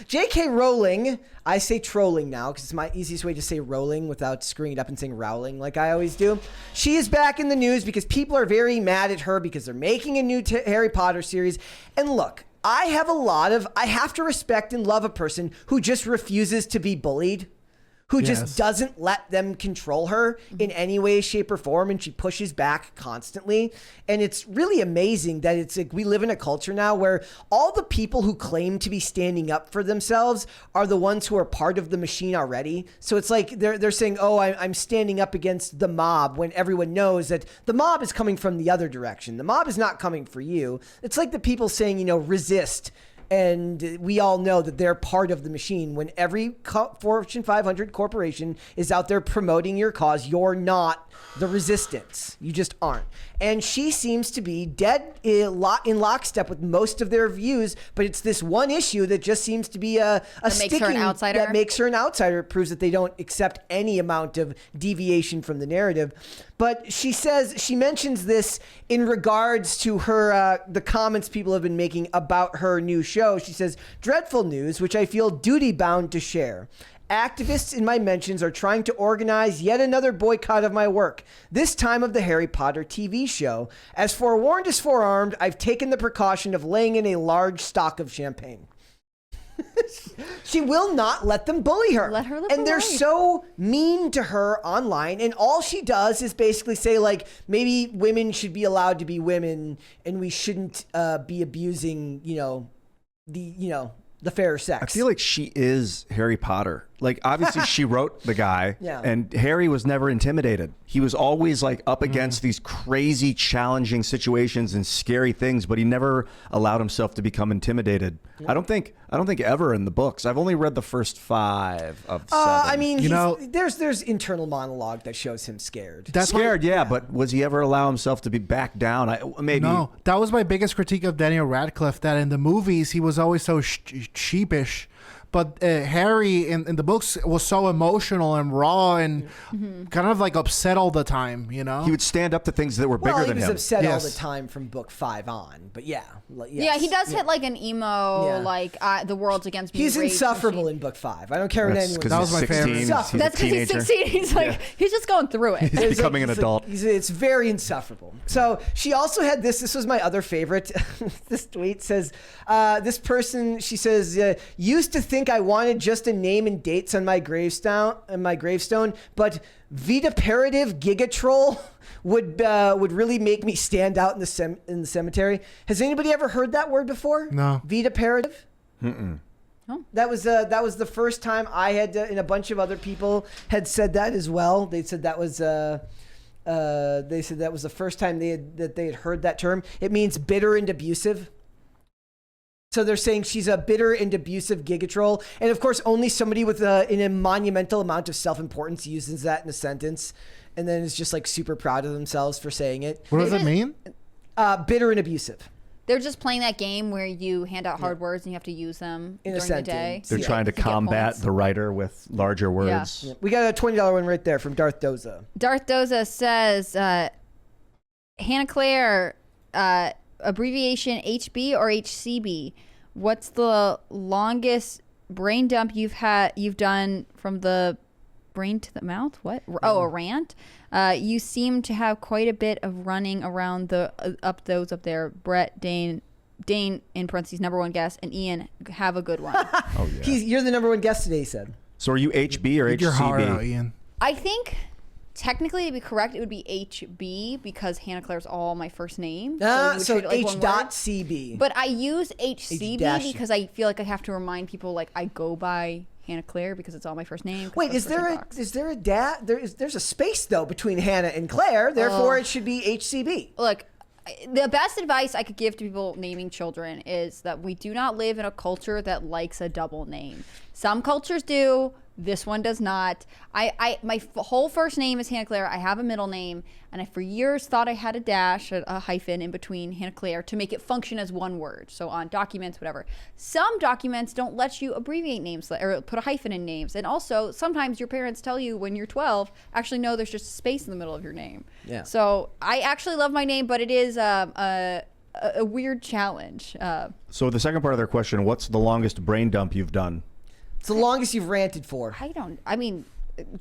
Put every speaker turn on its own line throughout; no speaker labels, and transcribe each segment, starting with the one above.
J.K. Rowling, I say trolling now because it's my easiest way to say Rowling without screwing it up and saying Rowling like I always do. She is back in the news because people are very mad at her because they're making a new Harry Potter series. And look, I have to respect and love a person who just refuses to be bullied, who just doesn't let them control her in any way, shape, or form, and she pushes back constantly. And it's really amazing that it's like we live in a culture now where all the people who claim to be standing up for themselves are the ones who are part of the machine already. So it's like they're saying, oh, I'm standing up against the mob, when everyone knows that the mob is coming from the other direction. The mob is not coming for you. It's like the people saying, resist. And we all know that they're part of the machine. When every Fortune 500 corporation is out there promoting your cause, you're not the resistance. You just aren't. And she seems to be dead in lockstep with most of their views, but it's this one issue that just seems to be a sticking,
makes her an outsider.
That makes her an outsider. It proves that they don't accept any amount of deviation from the narrative. But she mentions this in regards to her, the comments people have been making about her new show. She says, dreadful news, which I feel duty bound to share. Activists in my mentions are trying to organize yet another boycott of my work, this time of the Harry Potter TV show. As forewarned is forearmed, I've taken the precaution of laying in a large stock of champagne. She will not let them bully her.
Let her live
and
her
they're
life.
So mean to her online. And all she does is basically say, like, maybe women should be allowed to be women and we shouldn't be abusing, the fair sex.
I feel like she is Harry Potter. Like, obviously she wrote the guy, and Harry was never intimidated. He was always like up against these crazy, challenging situations and scary things, but he never allowed himself to become intimidated. I don't think ever in the books. I've only read the first 5 of 7.
I mean, there's internal monologue that shows him scared.
That's scared, but was he ever allow himself to be back down? Maybe.
No, that was my biggest critique of Daniel Radcliffe, that in the movies he was always so sheepish. But Harry in the books was so emotional and raw and kind of like upset all the time,
He would stand up to things that were bigger than him.
He was upset all the time from book 5 on. But yes.
Yeah, he does hit like an emo, the world's against me.
He's insufferable in book 5. I don't care what anyone says.
That was my favorite.
That's because he's 16. He's like, he's just going through it.
He's becoming an adult.
It's very insufferable. So she also had this. This was my other favorite. This tweet says, this person, she says, used to think I wanted just a name and dates on my gravestone, but vituperative gigatroll would really make me stand out in the cemetery. Has anybody ever heard that word before? No. Vituperative?
Mm-mm.
Oh.
That was the first time I had and a bunch of other people had said that as well. They said that was the first time they had heard that term. It means bitter and abusive. So they're saying she's a bitter and abusive gigatroll. And of course, only somebody with in a monumental amount of self-importance uses that in a sentence. And then is just like super proud of themselves for saying it.
What does it mean?
Bitter and abusive.
They're just playing that game where you hand out hard words and you have to use them
in
during the day.
They're trying to combat the writer with larger words.
Yeah. We got a $20 one right there from Darth Doza.
Darth Doza says, Hannah Claire, abbreviation HB or HCB? What's the longest brain dump you've done from the brain to the mouth? What? Oh, a rant. You seem to have quite a bit of running around those up there. Brett, Dane in parentheses #1 guest, and Ian, have a good one.
Oh yeah.
You're the #1 guest today, he said.
So are you HB or HCB?
Your heart out, Ian.
I think technically, to be correct, it would be HB because Hannah Claire's all my first name.
So H.CB.
But I use HCB
H-
because I feel like I have to remind people like I go by Hannah Claire because it's all my first name.
Wait, is there a there's a space though between Hannah and Claire, therefore it should be HCB.
Look, the best advice I could give to people naming children is that we do not live in a culture that likes a double name. Some cultures do. This one does not. My whole first name is Hannah Claire. I have a middle name, and I for years thought I had a dash, a hyphen in between Hannah Claire to make it function as one word. So on documents, whatever. Some documents don't let you abbreviate names or put a hyphen in names. And also, sometimes your parents tell you when you're 12, actually, no, there's just a space in the middle of your name.
Yeah.
So I actually love my name, but it is a weird challenge.
So the second part of their question, what's the longest brain dump you've done?
It's the longest you've ranted for.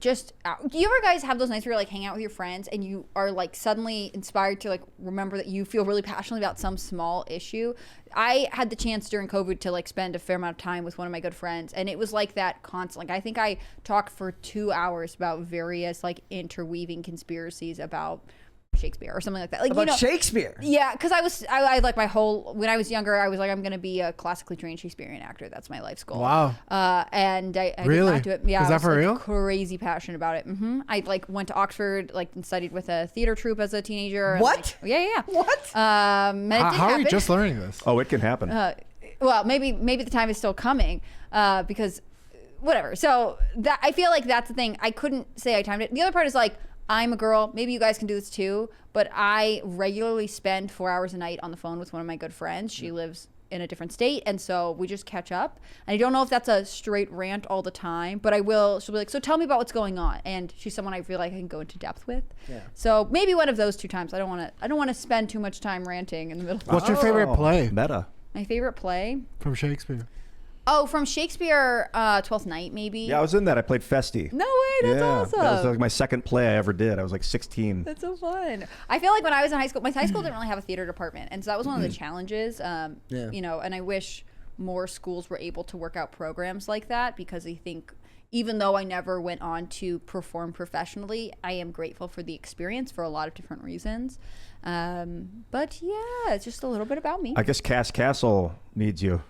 Just do you ever guys have those nights where you like hang out with your friends and you are like suddenly inspired to like remember that you feel really passionately about some small issue? I had the chance during COVID to like spend a fair amount of time with one of my good friends, and it was like that constant. Like I think I talked for 2 hours about various like interweaving conspiracies about Shakespeare or something like that. Like
about Shakespeare.
Yeah, because I like when I was younger, I was like, I'm gonna be a classically trained Shakespearean actor. That's my life's goal.
Wow.
And I
really
got to it. Yeah,
is that for real?
Crazy passionate about it. I like went to Oxford, like and studied with a theater troupe as a teenager.
What?
Yeah.
What?
How are you just learning this?
Oh, it can happen.
Well, maybe the time is still coming because whatever. So that I feel like that's the thing. I couldn't say I timed it. The other part is like, I'm a girl. Maybe you guys can do this too, but I regularly spend 4 hours a night on the phone with one of my good friends. She lives in a different state, and so we just catch up. And I don't know if that's a straight rant all the time, but I will. She'll be like, "So tell me about what's going on." And she's someone I feel like I can go into depth with. Yeah. So maybe one of those 2 times. I don't want to spend too much time ranting in the middle.
What's your favorite play?
Meta.
My favorite play
From Shakespeare.
Oh, from Shakespeare, Twelfth Night, maybe.
Yeah, I was in that. I played Feste.
No way, that's awesome.
That was like my second play I ever did. I was like 16.
That's so fun. I feel like when I was in high school, my high school didn't really have a theater department, and so that was one of the challenges. You know, and I wish more schools were able to work out programs like that, because I think even though I never went on to perform professionally, I am grateful for the experience for a lot of different reasons. But yeah, it's just a little bit about me.
I guess Cass Castle needs you.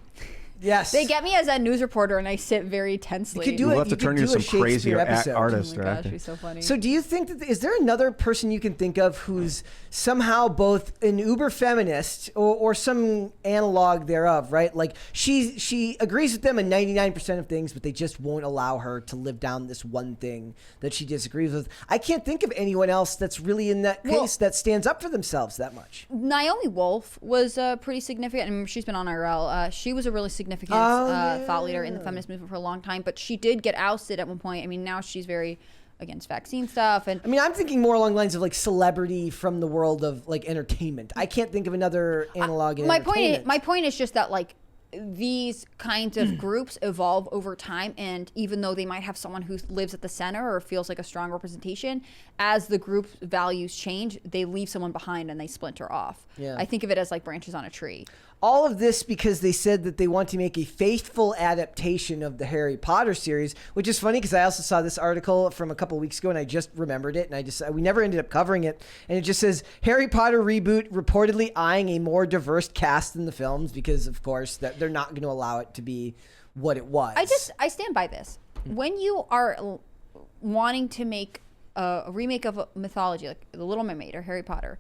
Yes.
They get me as a news reporter, and I sit very tensely.
You could do
We'll
it.
have to turn you
do
some crazy artist.
Oh my
or
gosh,
actor.
it'd be so funny.
So do you think that is there another person you can think of who's somehow both an uber feminist or some analog thereof, right? Like she agrees with them in 99% of things, but they just won't allow her to live down this one thing that she disagrees with. I can't think of anyone else that's really in that case that stands up for themselves that much.
Naomi Wolf was pretty significant. I mean, she's been on IRL. She was a really significant thought leader in the feminist movement for a long time, but she did get ousted at one point. I mean, now she's very against vaccine stuff. And
I mean, I'm thinking more along the lines of like celebrity from the world of like entertainment. I can't think of another analog in entertainment.
My point is just that like these kinds of groups evolve over time, and even though they might have someone who lives at the center or feels like a strong representation, as the group values change, they leave someone behind and they splinter off.
Yeah.
I think of it as like branches on a tree.
All of this because they said that they want to make a faithful adaptation of the Harry Potter series, which is funny because I also saw this article from a couple weeks ago and I just remembered it, and we never ended up covering it. And it just says Harry Potter reboot reportedly eyeing a more diverse cast in the films because, of course, that they're not going to allow it to be what it was.
I stand by this. When you are wanting to make a remake of a mythology like The Little Mermaid or Harry Potter,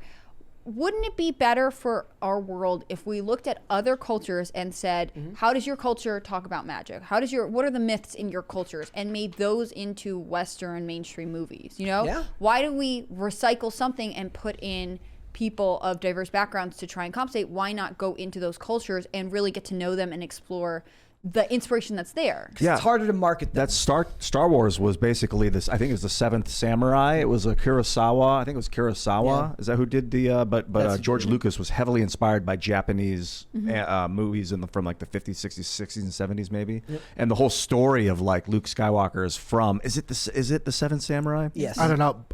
wouldn't it be better for our world if we looked at other cultures and said, how does your culture talk about magic? What are the myths in your cultures, and made those into Western mainstream movies? You know,
Yeah.
Why do we recycle something and put in people of diverse backgrounds to try and compensate? Why not go into those cultures and really get to know them and explore the inspiration that's there?
Yeah.
It's harder to market them.
That Star Wars was basically this. I think it was the Seventh Samurai. It was a Kurosawa. I think it was Kurosawa.
Yeah.
Is that who did the? But George
who did it.
Lucas was heavily inspired by Japanese movies from like the 50s, 60s, 60s, and 70s maybe. Yep. And the whole story of like Luke Skywalker is from. Is it the Seventh Samurai?
Yes.
I don't know.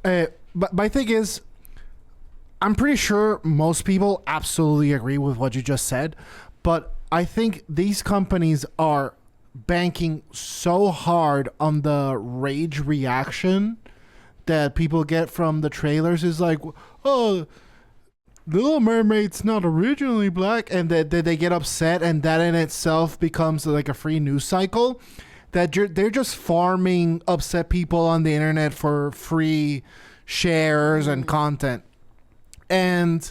But my thing is, I'm pretty sure most people absolutely agree with what you just said, but I think these companies are banking so hard on the rage reaction that people get from the trailers is like, oh, Little Mermaid's not originally black, and that they get upset, and that in itself becomes like a free news cycle. That they're just farming upset people on the internet for free shares and content. And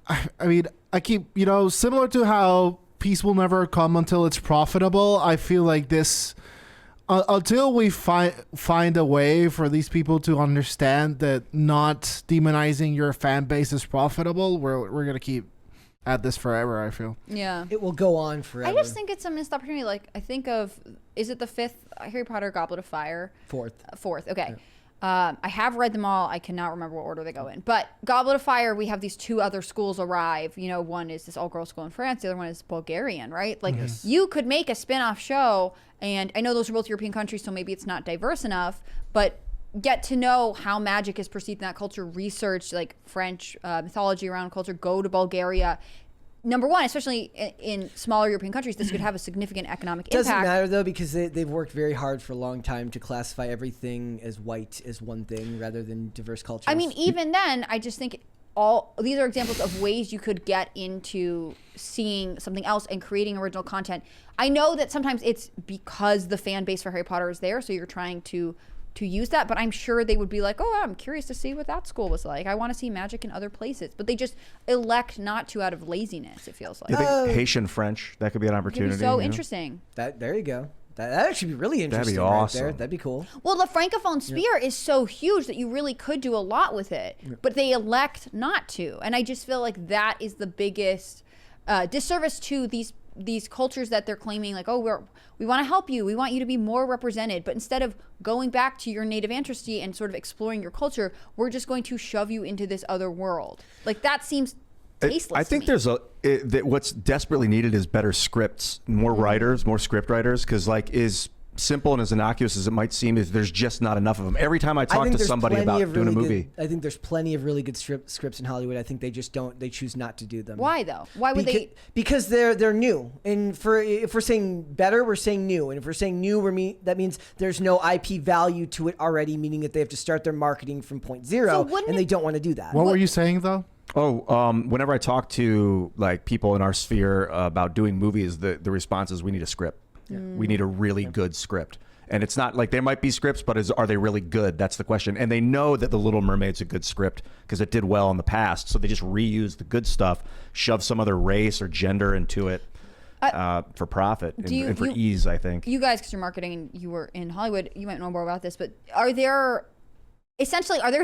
I mean, I keep, similar to how peace will never come until it's profitable. I feel like this, until we find a way for these people to understand that not demonizing your fan base is profitable, we're gonna keep at this forever. I feel.
Yeah.
It will go on forever.
I just think it's a missed opportunity. Like, I think of, is it the 5th Harry Potter Goblet of Fire?
4th.
Fourth, okay. I have read them all. I cannot remember what order they go in. But Goblet of Fire, we have these 2 other schools arrive. You know, one is this all-girls school in France. The other one is Bulgarian, right? Like, you could make a spin-off show, and I know those are both European countries, so maybe it's not diverse enough, but get to know how magic is perceived in that culture, research, like, French mythology around culture, go to Bulgaria. Number one, especially in smaller European countries, this could have a significant economic impact.
Doesn't matter though, because they've worked very hard for a long time to classify everything as white as one thing rather than diverse cultures.
I mean, even then, I just think all these are examples of ways you could get into seeing something else and creating original content. I know that sometimes it's because the fan base for Harry Potter is there, so you're trying to use that, but I'm sure they would be like, oh, I'm curious to see what that school was like. I want to see magic in other places. But they just elect not to out of laziness, it feels like.
Yeah, Haitian French, that could be an opportunity.
It'd be so interesting.
There you go. That'd actually be really interesting.
That'd be awesome.
Right there. That'd be cool.
Well, the Francophone sphere is so huge that you really could do a lot with it, but they elect not to. And I just feel like that is the biggest disservice to these cultures that they're claiming, like, oh, we want to help you, we want you to be more represented, but instead of going back to your native ancestry and sort of exploring your culture, we're just going to shove you into this other world. Like, that seems tasteless.
I think there's what's desperately needed is better scripts, more writers, more script writers, because like as simple and as innocuous as it might seem, is there's just not enough of them. Every time I talk to somebody about doing a movie,
I think there's plenty of really good scripts in Hollywood. I think they just don't. They choose not to do them.
Why though? Why would they?
Because they're new. And if we're saying better, we're saying new. And if we're saying new, that means there's no IP value to it already, meaning that they have to start their marketing from point zero, and they don't want to do that.
What were you saying though?
Whenever I talk to like people in our sphere about doing movies, the response is we need a script. Yeah. We need a really good script. And it's not like there might be scripts, but are they really good? That's the question. And they know that The Little Mermaid's a good script because it did well in the past. So they just reuse the good stuff, shove some other race or gender into it for profit and for ease, I think.
You guys, because you're marketing and you were in Hollywood, you might know more about this, but are there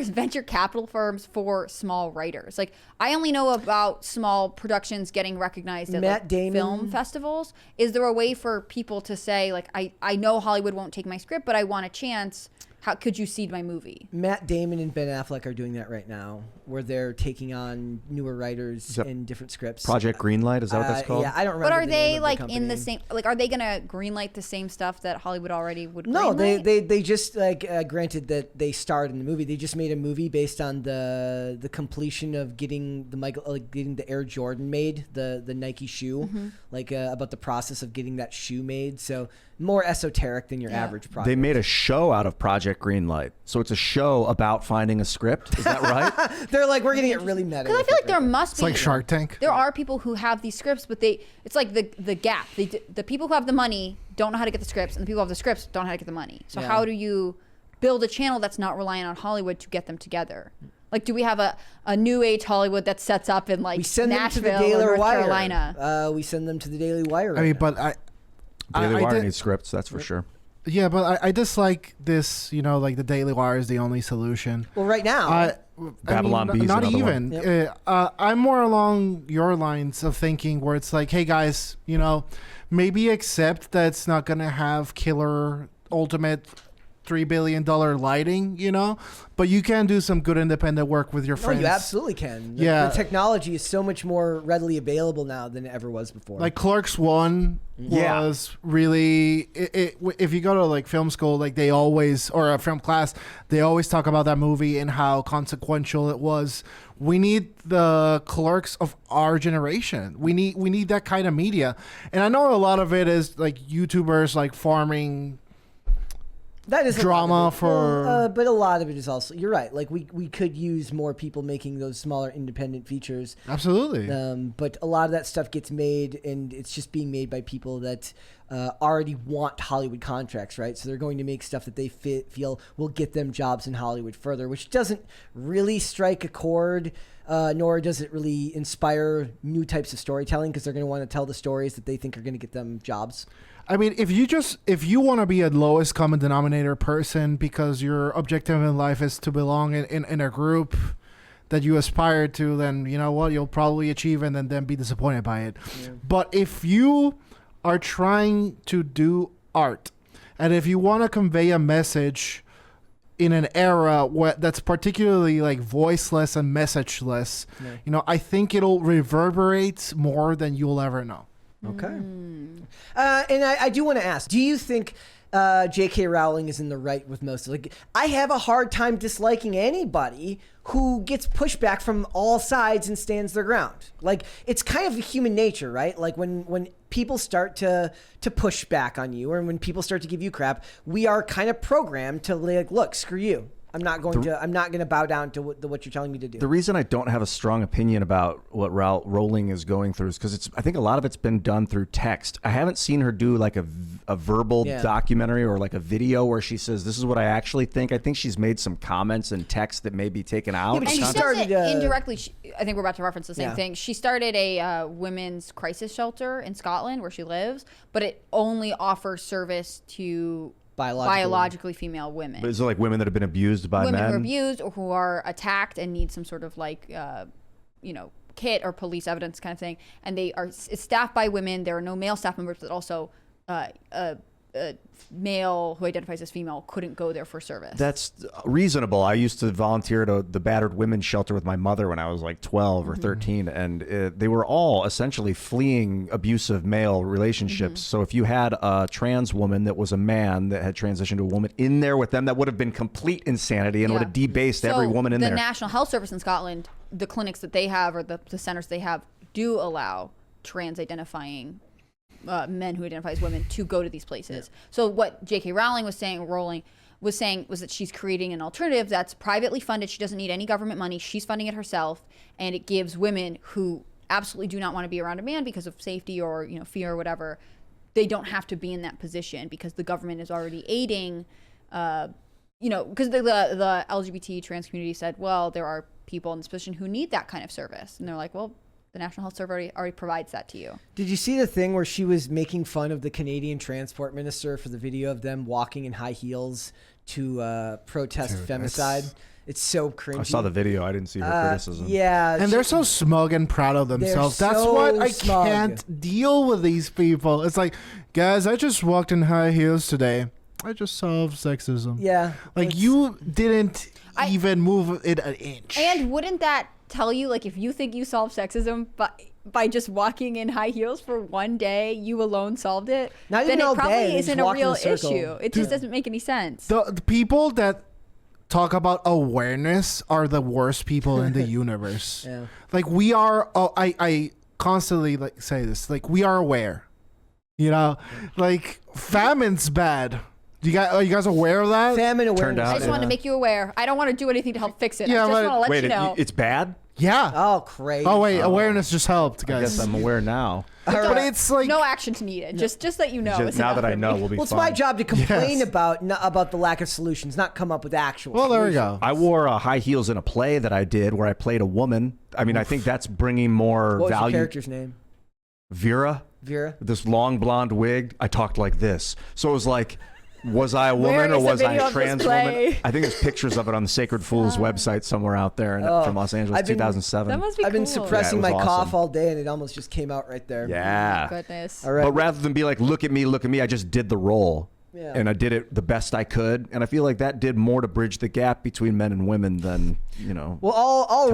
venture capital firms for small writers? Like, I only know about small productions getting recognized at film festivals. Is there a way for people to say, like, I know Hollywood won't take my script, but I want a chance. How could you seed my movie?
Matt Damon and Ben Affleck are doing that right now, where they're taking on newer writers in different scripts.
Project Greenlight, is that what that's called?
Yeah, I don't remember.
But are they like in the same? Like, are they gonna greenlight the same stuff that Hollywood already would?
No,
greenlight?
they just like granted that they starred in the movie. They just made a movie based on the completion of getting the Air Jordan made, the Nike shoe, about the process of getting that shoe made. So more esoteric than your average project.
They made a show out of Project Greenlight. So it's a show about finding a script. Is that right?
They're like, we're going to get really meta.
Because I feel like there must be.
It's like Shark Tank.
There are people who have these scripts, but it's like the gap. The people who have the money don't know how to get the scripts, and the people who have the scripts don't know how to get the money. So how do you build a channel that's not reliant on Hollywood to get them together? Like, do we have a new age Hollywood that sets up in like Nashville or North Carolina?
We send them to the Daily Wire.
I mean, but
Daily Wire needs scripts, that's for sure.
Yeah, but I dislike this, like the Daily Wire is the only solution.
Well, right now.
Babylon Bee is
not
another
even.
one.
Yep. I'm more along your lines of thinking where it's like, hey guys, maybe accept that it's not going to have killer ultimate $3 billion lighting, but you can do some good independent work with your friends.
You absolutely can. The technology is so much more readily available now than it ever was before.
Like Clerks 1 was really, if you go to like film school, like they always, or a film class, they always talk about that movie and how consequential it was. We need the Clerks of our generation. We need that kind of media. And I know a lot of it is like YouTubers like farming
that is
drama
but a lot of it is also, you're right, like we could use more people making those smaller independent features.
Absolutely.
But a lot of that stuff gets made, and it's just being made by people that already want Hollywood contracts, right? So they're going to make stuff that they feel will get them jobs in Hollywood further, which doesn't really strike a chord, nor does it really inspire new types of storytelling, because they're going to want to tell the stories that they think are going to get them jobs.
I mean, if you want to be a lowest common denominator person because your objective in life is to belong in a group that you aspire to, then you know what, you'll probably achieve and then be disappointed by it. Yeah. But if you are trying to do art, and if you want to convey a message in an era that's particularly like voiceless and messageless, I think it'll reverberate more than you'll ever know.
Okay. And I do want to ask, do you think J.K. Rowling is in the right with most of it? I have a hard time disliking anybody who gets pushback from all sides and stands their ground. Like, it's kind of human nature, right? Like when people start to push back on you, or when people start to give you crap, we are kind of programmed to like, look, screw you. I'm not going to bow down to what you're telling me to do.
The reason I don't have a strong opinion about what Rowling is going through is because I think a lot of it's been done through text. I haven't seen her do like a verbal documentary or like a video where she says, this is what I actually think. I think she's made some comments in text that may be taken out.
Yeah, but
she started indirectly. I think we're about to reference the same thing. She started a women's crisis shelter in Scotland where she lives, but it only offers service to biologically female women.
But is it like women that have been abused by men?
Women who are abused or who are attacked and need some sort of like, kit or police evidence kind of thing. And it's staffed by women. There are no male staff members, but also a male who identifies as female couldn't go there for service.
That's reasonable. I used to volunteer at the battered women's shelter with my mother when I was like 12 or 13, and they were all essentially fleeing abusive male relationships. So if you had a trans woman that was a man that had transitioned to a woman in there with them, that would have been complete insanity and would have debased every woman in there.
The National Health Service in Scotland, the clinics that they have or the centers they have do allow trans identifying men who identify as women to go to these places. So what J.K. Rowling was saying was that she's creating an alternative that's privately funded. She doesn't need any government money. She's funding it herself, and it gives women who absolutely do not want to be around a man because of safety or fear or whatever. They don't have to be in that position because the government is already aiding. Because the LGBT trans community said, well, there are people in this position who need that kind of service, and they're like, well, the National Health Service already provides that to you.
Did you see the thing where she was making fun of the Canadian transport minister for the video of them walking in high heels to protest femicide? It's so cringy.
I saw the video. I didn't see her criticism.
Yeah.
And they're so smug and proud of themselves. That's what I can't deal with these people. It's like, guys, I just walked in high heels today. I just solved sexism.
Yeah.
Like, you didn't even move it an inch.
And wouldn't that tell you, like, if you think you solved sexism by just walking in high heels for one day, you alone solved it,
Not
then
even all
it probably
day,
isn't a real issue. It just doesn't make any sense.
The people that talk about awareness are the worst people in the universe.
Yeah.
Like, we are, I constantly like say this, like, we are aware, like, famine's bad. Are you guys aware of that?
Famine awareness.
I just want to make you aware. I don't want to do anything to help fix it.
Yeah,
I just want to let you know.
It's bad?
Yeah.
Oh, crazy.
Oh, wait. Awareness just helped, guys.
I guess I'm aware now.
But it's like...
No action's needed. Just that you know.
Now that I know, we'll be fine.
Well, it's my job to complain about the lack of solutions, not come up with actual
Well, there we
solutions.
go.
I wore high heels in a play that I did where I played a woman. I mean, I think that's bringing more
What was
value.
your character's name?
Vera. This long blonde wig. I talked like this. So it was like... Was I a woman or was I a trans woman? I think there's pictures of it on the Sacred Fools website somewhere out there from Los Angeles, 2007.
That must be
I've been suppressing my
awesome.
cough all day, and it almost just came out right there.
Yeah.
Oh, goodness.
All right.
But rather than be like, look at me, I just did the role. Yeah. And I did it the best I could. And I feel like that did more to bridge the gap between men and women than,
Well, all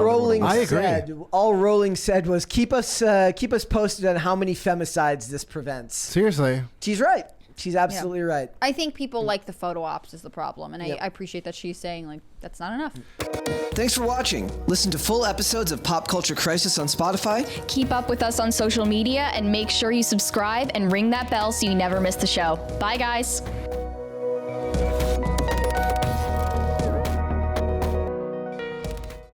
Rowling said was keep us posted on how many femicides this prevents.
Seriously.
She's right. She's absolutely right.
I think people like the photo ops is the problem, and I appreciate that she's saying, like, that's not enough.
Thanks for watching. Listen to full episodes of Pop Culture Crisis on Spotify.
Keep up with us on social media and make sure you subscribe and ring that bell so you never miss the show. Bye, guys.